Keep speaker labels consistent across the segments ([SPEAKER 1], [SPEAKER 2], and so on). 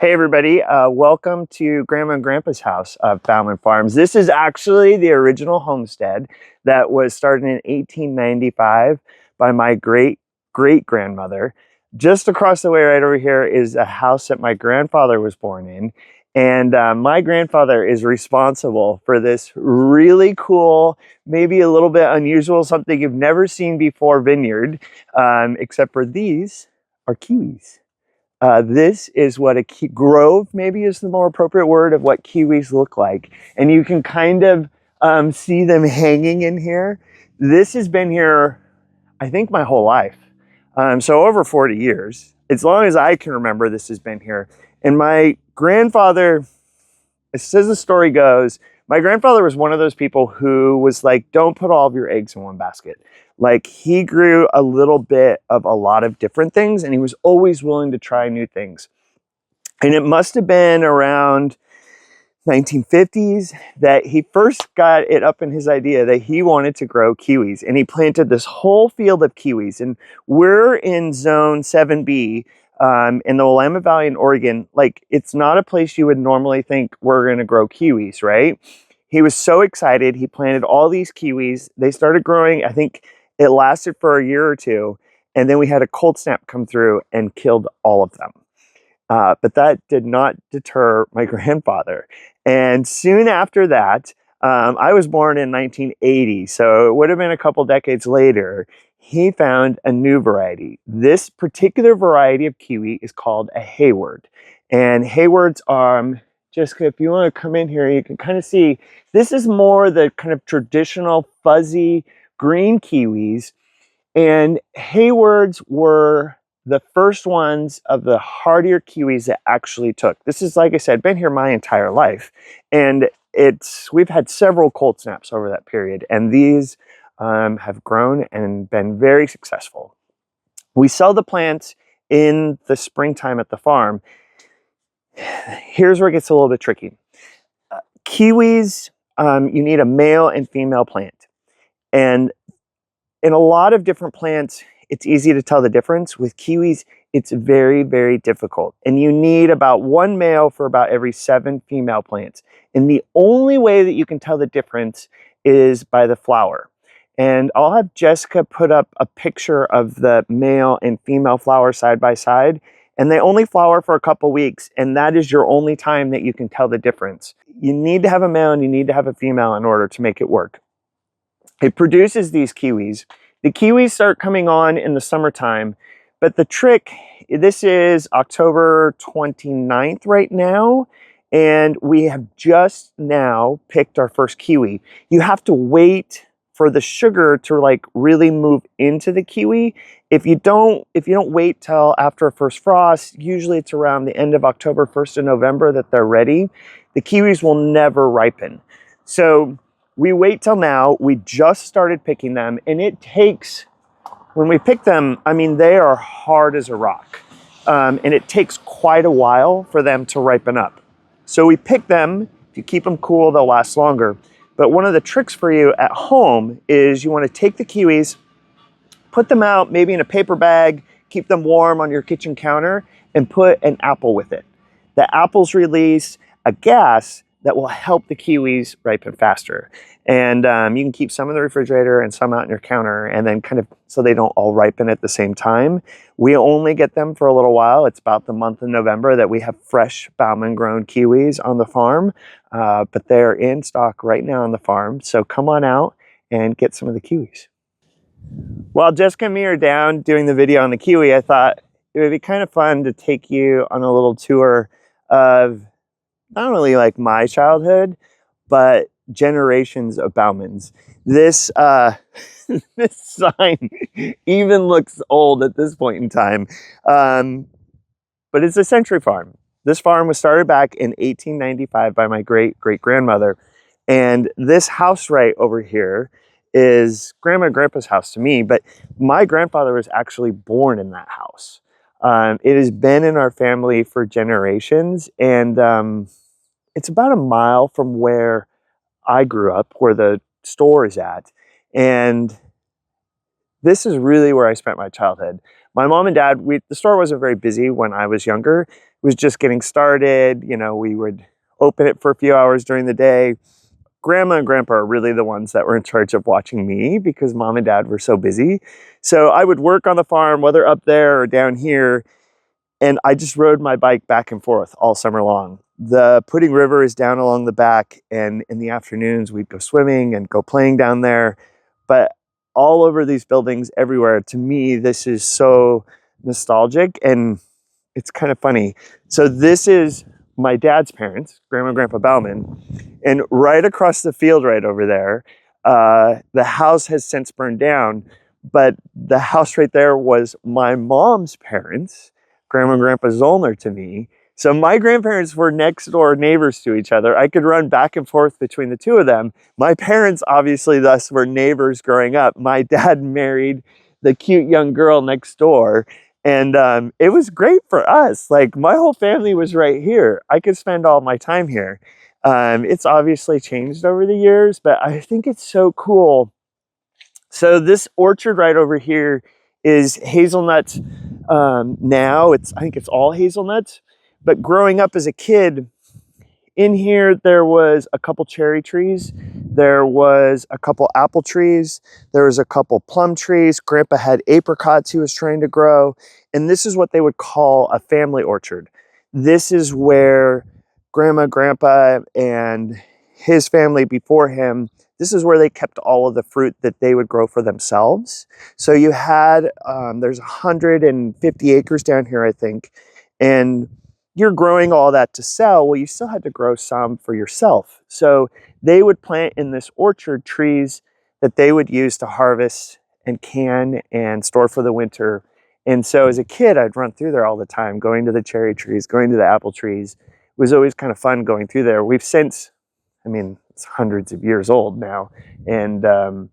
[SPEAKER 1] Hey everybody, welcome to Grandma and Grandpa's house of Bauman Farms. This is actually the original homestead that was started in 1895 by my great-great-grandmother. Just across the way right over here is a house that my grandfather was born in. And my grandfather is responsible for this really cool, maybe a little bit unusual, something you've never seen before vineyard, except for these are kiwis. This is what a grove, maybe is the more appropriate word, of what kiwis look like. And you can kind of see them hanging in here. This has been here, I think, my whole life. So over 40 years. As long as I can remember, this has been here. And my grandfather, as the story goes, my grandfather was one of those people who was like, don't put all of your eggs in one basket. Like, he grew a little bit of a lot of different things, and he was always willing to try new things. And it must have been around 1950s that he first got it up in his idea that he wanted to grow kiwis, and he planted this whole field of kiwis. And we're in zone 7B in the Willamette Valley in Oregon. Like, it's not a place you would normally think we're going to grow kiwis, right? He was so excited. He planted all these kiwis. They started growing. I think it lasted for a year or two, and then we had a cold snap come through and killed all of them. But that did not deter my grandfather. And soon after that, I was born in 1980, so it would have been a couple decades later, he found a new variety. This particular variety of kiwi is called a Hayward. And Haywards are, Jessica, if you want to come in here, you can kind of see, this is more the kind of traditional fuzzy green kiwis. And Haywards were the first ones of the hardier kiwis that actually took. This is, like I said, been here my entire life. And we've had several cold snaps over that period. And these have grown and been very successful. We sell the plants in the springtime at the farm. Here's where it gets a little bit tricky. Kiwis, you need a male and female plant. And in a lot of different plants, it's easy to tell the difference. With kiwis, it's very, very difficult. And you need about one male for about every 7 female plants. And the only way that you can tell the difference is by the flower. And I'll have Jessica put up a picture of the male and female flower side by side. And they only flower for a couple weeks, and that is your only time that you can tell the difference. You need to have a male and you need to have a female in order to make it work. It produces these kiwis. The kiwis start coming on in the summertime, but the trick, this is October 29th right now, and we have just now picked our first kiwi. You have to wait for the sugar to like really move into the kiwi. If you don't wait till after a first frost, usually it's around the end of October, 1st of November that they're ready, the kiwis will never ripen. So we wait till now. We just started picking them, and it takes, when we pick them, I mean, they are hard as a rock. And it takes quite a while for them to ripen up. So we pick them. If you keep them cool, they'll last longer. But one of the tricks for you at home is you want to take the kiwis, put them out maybe in a paper bag, keep them warm on your kitchen counter, and put an apple with it. The apples release a gas that will help the kiwis ripen faster. And you can keep some in the refrigerator and some out on your counter, and then kind of so they don't all ripen at the same time. We only get them for a little while. It's about the month of November that we have fresh Bauman grown kiwis on the farm, but they're in stock right now on the farm. So come on out and get some of the kiwis. While Jessica and me are down doing the video on the kiwi, I thought it would be kind of fun to take you on a little tour of not only like my childhood, but generations of Baumans. This this sign even looks old at this point in time, but it's a century farm. This farm was started back in 1895 by my great-great-grandmother, and this house right over here is Grandma and Grandpa's house to me, but my grandfather was actually born in that house. It has been in our family for generations, and it's about a mile from where I grew up, where the store is at. And this is really where I spent my childhood. My mom and dad, the store wasn't very busy when I was younger. It was just getting started. You know, we would open it for a few hours during the day. Grandma and grandpa are really the ones that were in charge of watching me because mom and dad were so busy. So I would work on the farm, whether up there or down here, and I just rode my bike back and forth all summer long. The Pudding River is down along the back, and in the afternoons we'd go swimming and go playing down there. But all over these buildings everywhere, to me, this is so nostalgic, and it's kind of funny. So this is my dad's parents, Grandma and Grandpa Bauman, and right across the field right over there, the house has since burned down, but the house right there was my mom's parents, Grandma and Grandpa Zollner, to me. So my grandparents were next door neighbors to each other. I could run back and forth between the two of them. My parents obviously thus were neighbors growing up. My dad married the cute young girl next door. And it was great for us. Like, my whole family was right here. I could spend all my time here. It's obviously changed over the years, but I think it's so cool. So this orchard right over here is hazelnuts. Now I think it's all hazelnuts. But growing up as a kid, in here, there was a couple cherry trees, there was a couple apple trees, there was a couple plum trees. Grandpa had apricots he was trying to grow, and this is what they would call a family orchard. This is where Grandma, Grandpa, and his family before him, this is where they kept all of the fruit that they would grow for themselves. So you had, there's 150 acres down here, I think, and you're growing all that to sell. Well, you still had to grow some for yourself. So they would plant in this orchard trees that they would use to harvest and can and store for the winter. And so as a kid, I'd run through there all the time, going to the cherry trees, going to the apple trees. It was always kind of fun going through there. We've since, I mean, it's hundreds of years old now, and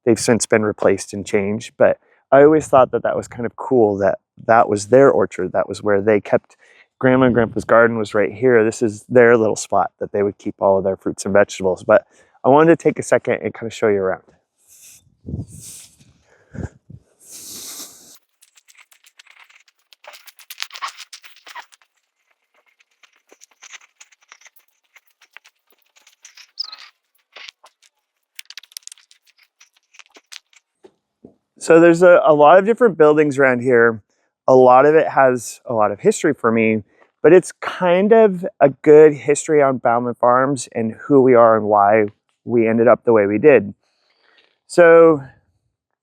[SPEAKER 1] they've since been replaced and changed. But I always thought that that was kind of cool, that that was their orchard. That was where they kept, Grandma and Grandpa's garden was right here. This is their little spot that they would keep all of their fruits and vegetables. But I wanted to take a second and kind of show you around. So there's a lot of different buildings around here. A lot of it has a lot of history for me, but it's kind of a good history on Bauman Farms and who we are and why we ended up the way we did. So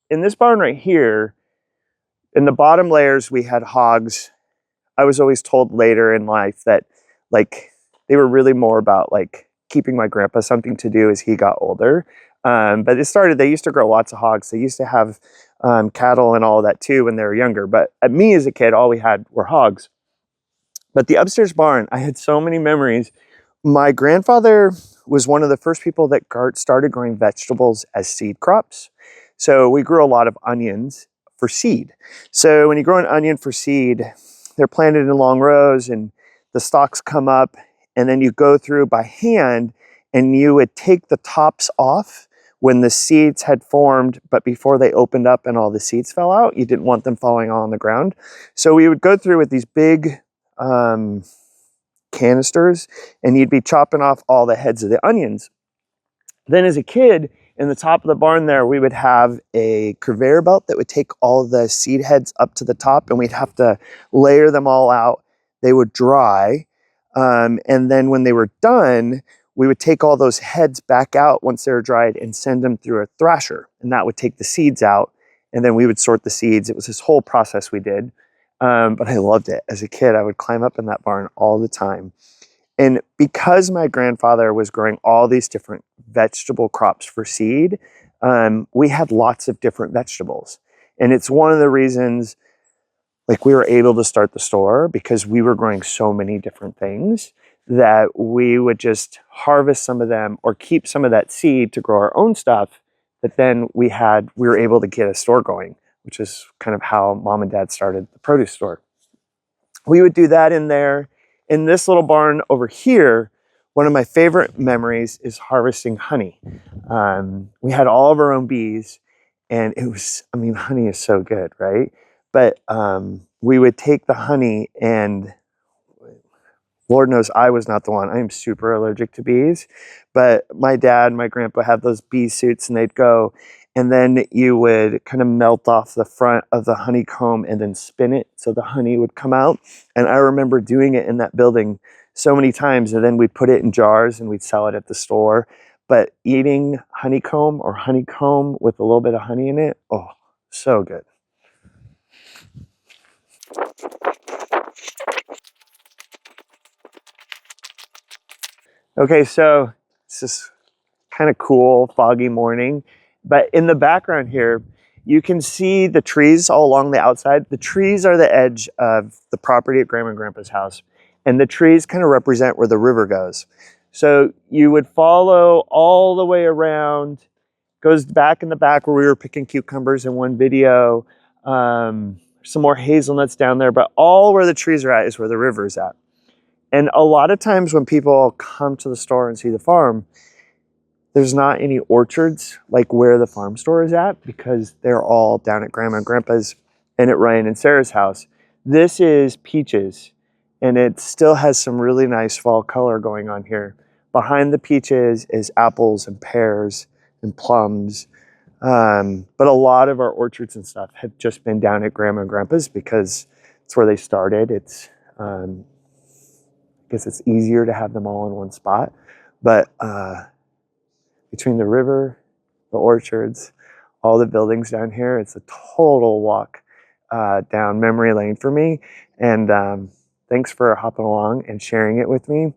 [SPEAKER 1] in this barn right here, in the bottom layers, we had hogs. I was always told later in life that, like, they were really more about like keeping my grandpa something to do as he got older. But it started, they used to grow lots of hogs. They used to have cattle and all of that too when they were younger. But at me as a kid, all we had were hogs. But the upstairs barn, I had so many memories. My grandfather was one of the first people that started growing vegetables as seed crops. So we grew a lot of onions for seed. So when you grow an onion for seed, they're planted in long rows and the stalks come up, and then you go through by hand and you would take the tops off when the seeds had formed, but before they opened up and all the seeds fell out. You didn't want them falling on the ground. So we would go through with these big canisters, and you'd be chopping off all the heads of the onions. Then as a kid, in the top of the barn there, we would have a conveyor belt that would take all the seed heads up to the top, and we'd have to layer them all out. They would dry. And then when they were done, we would take all those heads back out once they were dried and send them through a thrasher. And that would take the seeds out. And then we would sort the seeds. It was this whole process we did. But I loved it. As a kid, I would climb up in that barn all the time. And because my grandfather was growing all these different vegetable crops for seed, we had lots of different vegetables. And it's one of the reasons, like, we were able to start the store, because we were growing so many different things that we would just harvest some of them or keep some of that seed to grow our own stuff. But then we were able to get a store going, which is kind of how Mom and Dad started the produce store. We would do that in there. In this little barn over here, one of my favorite memories is harvesting honey. We had all of our own bees, and it was, I mean, honey is so good, right? But we would take the honey, and Lord knows I was not the one. I am super allergic to bees. But my dad and my grandpa had those bee suits, and they'd go, and then you would kind of melt off the front of the honeycomb and then spin it so the honey would come out. And I remember doing it in that building so many times, and then we'd put it in jars and we'd sell it at the store. But eating honeycomb or honeycomb with a little bit of honey in it, oh, so good. Okay, so it's this kind of cool, foggy morning. But in the background here, you can see the trees all along the outside. The trees are the edge of the property at Grandma and Grandpa's house. And the trees kind of represent where the river goes. So you would follow all the way around, goes back in the back where we were picking cucumbers in one video. Some more hazelnuts down there, but all where the trees are at is where the river is at. And a lot of times when people come to the store and see the farm, there's not any orchards like where the farm store is at, because they're all down at Grandma and Grandpa's and at Ryan and Sarah's house. This is peaches, and it still has some really nice fall color going on here. Behind the peaches is apples and pears and plums. But a lot of our orchards and stuff have just been down at Grandma and Grandpa's because it's where they started. It's, I guess it's easier to have them all in one spot. But between the river, the orchards, all the buildings down here, it's a total walk down memory lane for me. And thanks for hopping along and sharing it with me.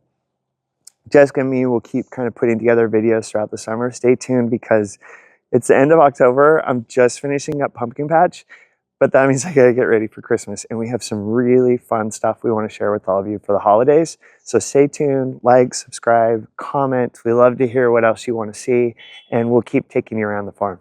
[SPEAKER 1] Jessica and me will keep kind of putting together videos throughout the summer. Stay tuned because it's the end of October. I'm just finishing up pumpkin patch, but that means I gotta get ready for Christmas. And we have some really fun stuff we want to share with all of you for the holidays. So stay tuned, like, subscribe, comment. We love to hear what else you want to see, and we'll keep taking you around the farm.